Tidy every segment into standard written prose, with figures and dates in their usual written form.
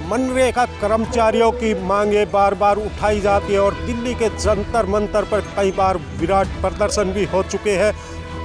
मनरेगा कर्मचारियों की मांगे बार बार उठाई जाती है और दिल्ली के जंतर मंतर पर कई बार विराट प्रदर्शन भी हो चुके हैं,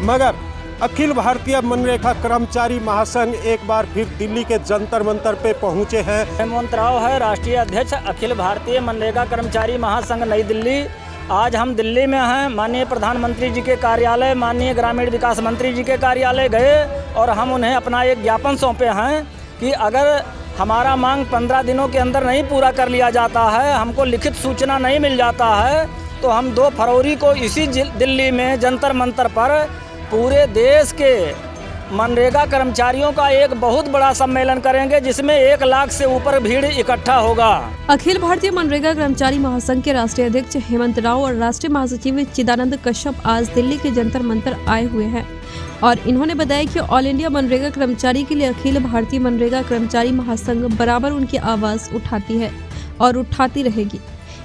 मगर अखिल भारतीय मनरेगा कर्मचारी महासंघ एक बार फिर दिल्ली के जंतर मंतर पे पहुंचे हैं। हेमंत राव है राष्ट्रीय अध्यक्ष अखिल भारतीय मनरेगा कर्मचारी महासंघ नई दिल्ली। आज हम दिल्ली में हैं। माननीय प्रधानमंत्री जी के कार्यालय, माननीय ग्रामीण विकास मंत्री जी के कार्यालय गए और हम उन्हें अपना एक ज्ञापन सौंपे हैं कि अगर हमारा मांग 15 दिनों के अंदर नहीं पूरा कर लिया जाता है, हमको लिखित सूचना नहीं मिल जाता है, तो हम 2 फरवरी को इसी दिल्ली में जंतर मंतर पर पूरे देश के मनरेगा कर्मचारियों का एक बहुत बड़ा सम्मेलन करेंगे, जिसमें 1 लाख से ऊपर भीड़ इकट्ठा होगा। अखिल भारतीय मनरेगा कर्मचारी महासंघ के राष्ट्रीय अध्यक्ष हेमंत राव और राष्ट्रीय महासचिव चिदानंद कश्यप आज दिल्ली के जंतर मंतर आए हुए हैं और इन्होंने बताया कि ऑल इंडिया मनरेगा कर्मचारी के लिए अखिल भारतीय मनरेगा कर्मचारी महासंघ बराबर उनकी आवाज उठाती है और उठाती रहेगी।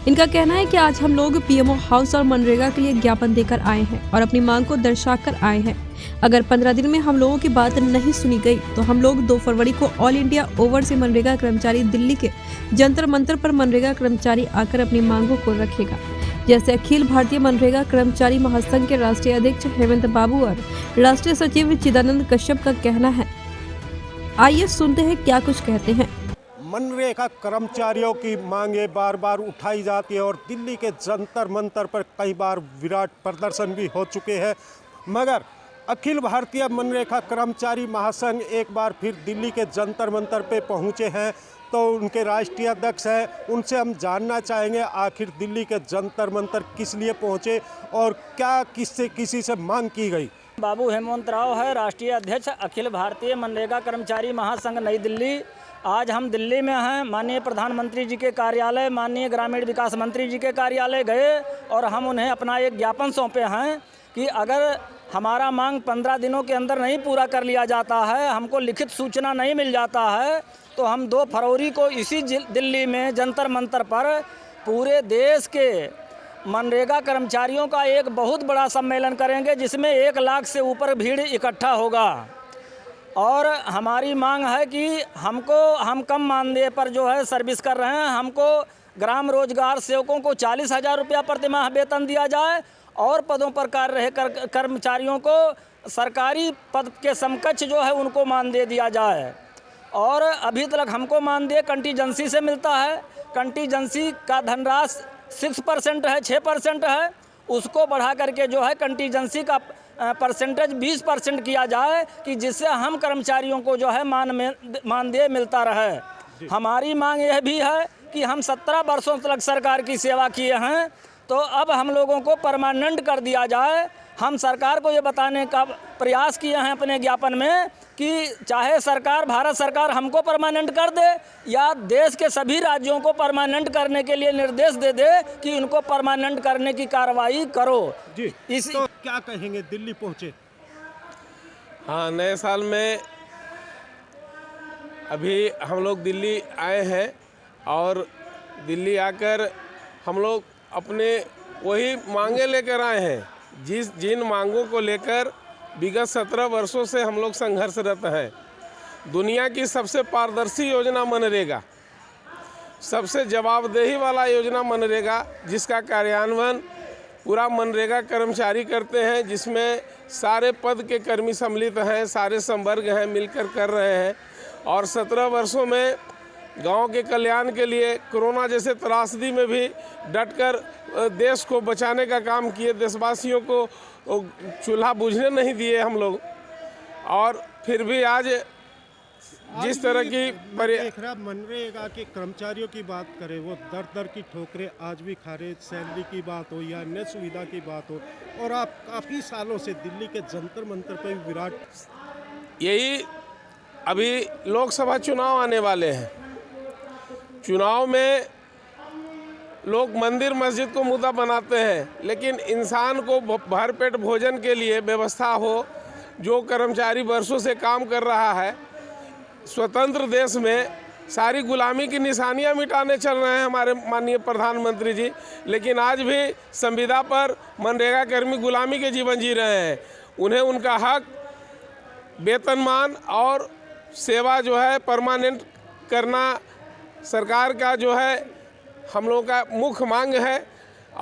इनका कहना है कि आज हम लोग पीएमओ हाउस और मनरेगा के लिए ज्ञापन देकर आए हैं और अपनी मांग को दर्शाकर आए हैं। अगर 15 दिन में हम लोगों की बात नहीं सुनी गई तो हम लोग 2 फरवरी को ऑल इंडिया ओवरसीज मनरेगा कर्मचारी दिल्ली के जंतर मंतर पर मनरेगा कर्मचारी आकर अपनी मांगों को रखेगा। जैसे अखिल भारतीय मनरेगा कर्मचारी महासंघ के राष्ट्रीय अध्यक्ष हेमंत बाबू और राष्ट्रीय सचिव चिदानंद कश्यप का कहना है। आइए सुनते हैं क्या कुछ कहते हैं। मनरेगा कर्मचारियों की मांगे बार बार उठाई जाती है और दिल्ली के जंतर मंतर पर कई बार विराट प्रदर्शन भी हो चुके हैं, मगर अखिल भारतीय मनरेगा कर्मचारी महासंघ एक बार फिर दिल्ली के जंतर मंतर पे पहुंचे हैं। तो उनके राष्ट्रीय अध्यक्ष हैं, उनसे हम जानना चाहेंगे आखिर दिल्ली के जंतर मंतर किस लिए पहुंचे और क्या किसी से मांग की गई। बाबू हेमंत राव है राष्ट्रीय अध्यक्ष अखिल भारतीय मनरेगा कर्मचारी महासंघ नई दिल्ली। आज हम दिल्ली में हैं। माननीय प्रधानमंत्री जी के कार्यालय, माननीय ग्रामीण विकास मंत्री जी के कार्यालय गए और हम उन्हें अपना एक ज्ञापन सौंपे हैं कि अगर हमारा मांग 15 दिनों के अंदर नहीं पूरा कर लिया जाता है, हमको लिखित सूचना नहीं मिल जाता है, तो हम 2 फरवरी को इसी दिल्ली में जंतर मंतर पर पूरे देश के मनरेगा कर्मचारियों का एक बहुत बड़ा सम्मेलन करेंगे, जिसमें 1 लाख से ऊपर भीड़ इकट्ठा होगा। और हमारी मांग है कि हम कम मानदेय पर जो है सर्विस कर रहे हैं, हमको ग्राम रोजगार सेवकों को 40,000 रुपया प्रतिमाह वेतन दिया जाए और पदों पर कार्य रहे कर्मचारियों को सरकारी पद के समकक्ष जो है उनको मानदेय दिया जाए। और अभी तक हमको मानदेय कंटीजेंसी से मिलता है। कंटीजेंसी का धनराशि 6% है, 6% है, उसको बढ़ा करके जो है कंटीजेंसी का परसेंटेज 20% किया जाए कि जिससे हम कर्मचारियों को जो है मानदेय मिलता रहे। हमारी मांग यह भी है कि हम 17 वर्षों तक सरकार की सेवा किए हैं, तो अब हम लोगों को परमानेंट कर दिया जाए। हम सरकार को ये बताने का प्रयास किए हैं अपने ज्ञापन में कि चाहे सरकार, भारत सरकार हमको परमानेंट कर दे या देश के सभी राज्यों को परमानेंट करने के लिए निर्देश दे दे कि इनको परमानेंट करने की कार्रवाई करो। जी, तो क्या कहेंगे, दिल्ली पहुंचे? हाँ, नए साल में अभी हम लोग दिल्ली आए हैं और दिल्ली आकर हम लोग अपने वही मांगे लेकर आए हैं जिन मांगों को लेकर विगत 17 वर्षों से हम लोग संघर्षरत हैं। दुनिया की सबसे पारदर्शी योजना मनरेगा, सबसे जवाबदेही वाला योजना मनरेगा, जिसका कार्यान्वयन पूरा मनरेगा कर्मचारी करते हैं, जिसमें सारे पद के कर्मी सम्मिलित हैं, सारे संवर्ग हैं, मिलकर कर रहे हैं। और 17 वर्षों में गांव के कल्याण के लिए कोरोना जैसे त्रासदी में भी डटकर देश को बचाने का काम किए, देशवासियों को चूल्हा बुझने नहीं दिए हम लोग। और फिर भी आज जिस तरह की मनरेगा के कर्मचारियों की बात करें, वो दर की ठोकरें आज भी खा रहे, सैलरी की बात हो या अन्य सुविधा की बात हो, और आप काफ़ी सालों से दिल्ली के जंतर मंतर पर विराट। यही अभी लोकसभा चुनाव आने वाले हैं। चुनाव में लोग मंदिर मस्जिद को मुद्दा बनाते हैं, लेकिन इंसान को भरपेट भोजन के लिए व्यवस्था हो, जो कर्मचारी वर्षों से काम कर रहा है। स्वतंत्र देश में सारी गुलामी की निशानियां मिटाने चल रहे हैं हमारे माननीय प्रधानमंत्री जी, लेकिन आज भी संविदा पर मनरेगा कर्मी गुलामी के जीवन जी रहे हैं। उन्हें उनका हक, वेतनमान और सेवा जो है परमानेंट करना सरकार का जो है हम लोगों का मुख्य मांग है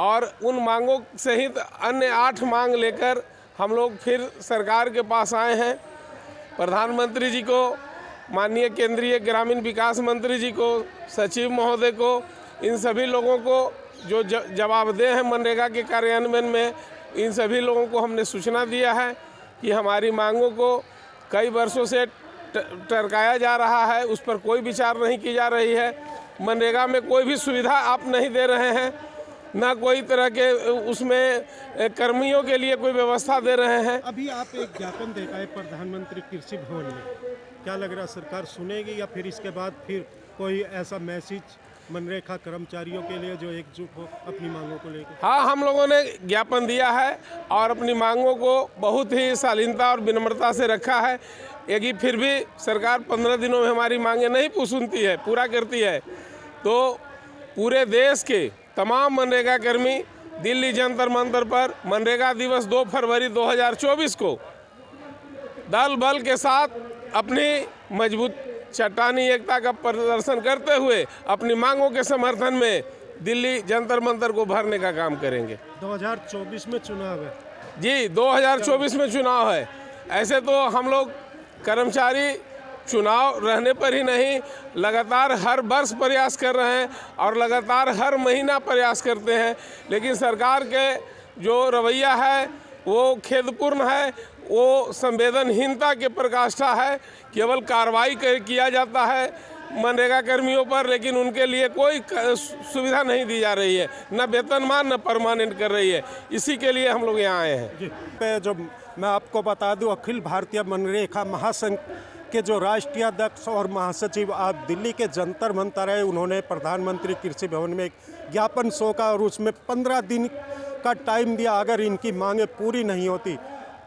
और उन मांगों सहित अन्य 8 मांग लेकर हम लोग फिर सरकार के पास आए हैं। प्रधानमंत्री जी को, माननीय केंद्रीय ग्रामीण विकास मंत्री जी को, सचिव महोदय को, इन सभी लोगों को जो जवाबदेह है मनरेगा के कार्यान्वयन में, इन सभी लोगों को हमने सूचना दिया है कि हमारी मांगों को कई वर्षों से टरकाया जा रहा है, उस पर कोई विचार नहीं की जा रही है। मनरेगा में कोई भी सुविधा आप नहीं दे रहे हैं, ना कोई तरह के उसमें कर्मियों के लिए कोई व्यवस्था दे रहे हैं। अभी आप एक ज्ञापन दे पाए प्रधानमंत्री कृषि भवन में, क्या लग रहा है सरकार सुनेगी या फिर इसके बाद फिर कोई ऐसा मैसेज मनरेगा कर्मचारियों के लिए जो एकजुट हो अपनी मांगों को लेकर? हाँ, हम लोगों ने ज्ञापन दिया है और अपनी मांगों को बहुत ही शालीनता और विनम्रता से रखा है। यदि फिर भी सरकार 15 दिनों में हमारी मांगें नहीं सुनती है, पूरा करती है, तो पूरे देश के तमाम मनरेगा कर्मी दिल्ली जंतर मंतर पर मनरेगा दिवस 2 फरवरी 2024 को दल बल के साथ अपनी मजबूत चट्टानी एकता का प्रदर्शन करते हुए अपनी मांगों के समर्थन में दिल्ली जंतर मंतर को भरने का काम करेंगे। 2024 में चुनाव है जी, 2024 में चुनाव है। ऐसे तो हम लोग कर्मचारी चुनाव रहने पर ही नहीं, लगातार हर वर्ष प्रयास कर रहे हैं और लगातार हर महीना प्रयास करते हैं, लेकिन सरकार के जो रवैया है वो खेदपूर्ण है, वो संवेदनहीनता के प्रकाष्ठा है। केवल कार्रवाई किया जाता है मनरेगा कर्मियों पर, लेकिन उनके लिए कोई सुविधा नहीं दी जा रही है, न वेतनमान न परमानेंट कर रही है। इसी के लिए हम लोग यहाँ आए हैं। जी, जो मैं आपको बता दूं, अखिल भारतीय मनरेगा महासंघ के जो राष्ट्रीय अध्यक्ष और महासचिव आज दिल्ली के जंतर मंतर है, उन्होंने प्रधानमंत्री कृषि भवन में एक ज्ञापन सौंपा और उसमें 15 दिन का टाइम दिया। अगर इनकी मांगें पूरी नहीं होती,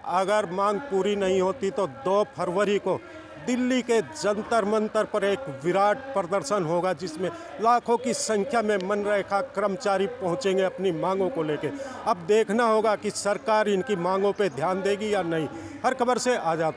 अगर मांग पूरी नहीं होती तो 2 फरवरी को दिल्ली के जंतर मंतर पर एक विराट प्रदर्शन होगा, जिसमें लाखों की संख्या में मनरेगा कर्मचारी पहुंचेंगे अपनी मांगों को लेकर। अब देखना होगा कि सरकार इनकी मांगों पे ध्यान देगी या नहीं। हर खबर से आजाद।